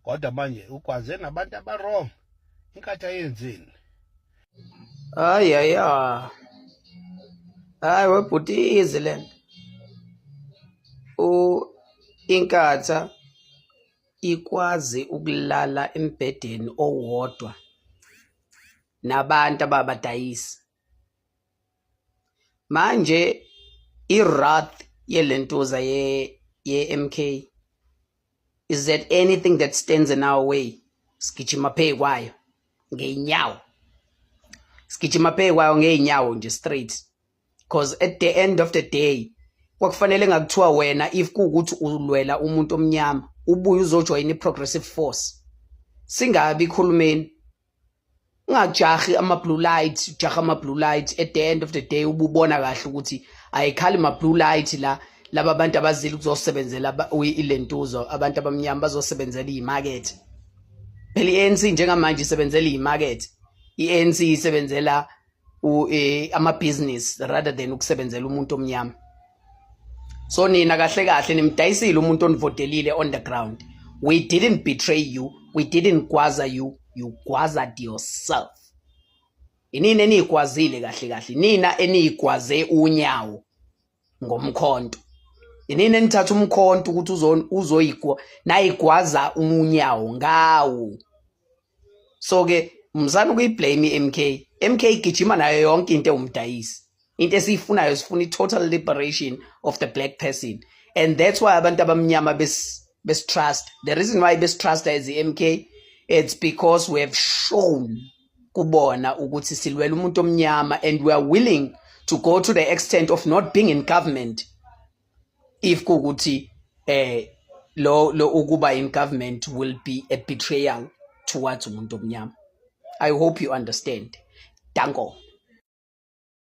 kodwa manje ukwaze nabantu abarong inkathi ayenzeni. Hayi webhuti izi lento inkatha ikwazi ukulala embhedeni owodwa nabantu ababadayisi. Manje wrath yelentuza ye MK is that anything that stands in our way sigijima phe kwayo ngeenyawo. Sigijima phe kwayo ngeenyawo nje straight, because at the end of the day kwakufanele ngakuthiwa wena if kuukuthi ulwela umuntu omnyama ubuye uzojoin iprogressive force, singabi khulumeni ungajahi ama-blue light, ujaha ama-blue light. At the end of the day ububona kahle ukuthi ayikhali ma-blue light laba bantu abazile ukuzosebenzela ilentuzo, abantu abamnyama bazosebenzela imarket. Phela i-ANC njengamanje isebenzela imarket, i-ANC isebenzela ama-business rather than ukusebenzela umuntu omnyama. So nina kahle kahle nimdayisile umuntu onivotelile on the ground. We didn't betray you, we didn't gwaza you, you gwazed yourself. Inini eniyigwazile kahle kahle, nina eniyigwaze unyawo ngomkhonto. Inini enithatha umkhonto ukuthi uzoyigwa nayigwaza unyawo ngawo. So ke mzana ukuyiblame iMK. MK igijima nayo yonke into umdayisi. Into esiyifunayo sifuna i-total liberation of the black person, and that's why abantu abamnyama bestrust. The reason why bestrust as MK, it's because we have shown kubona ukuthi silwela umuntu omnyama, and we are willing to go to the extent of not being in government if kukuthi lo ukuba in government will be a betrayal towards umuntu omnyama. I hope you understand. Danko.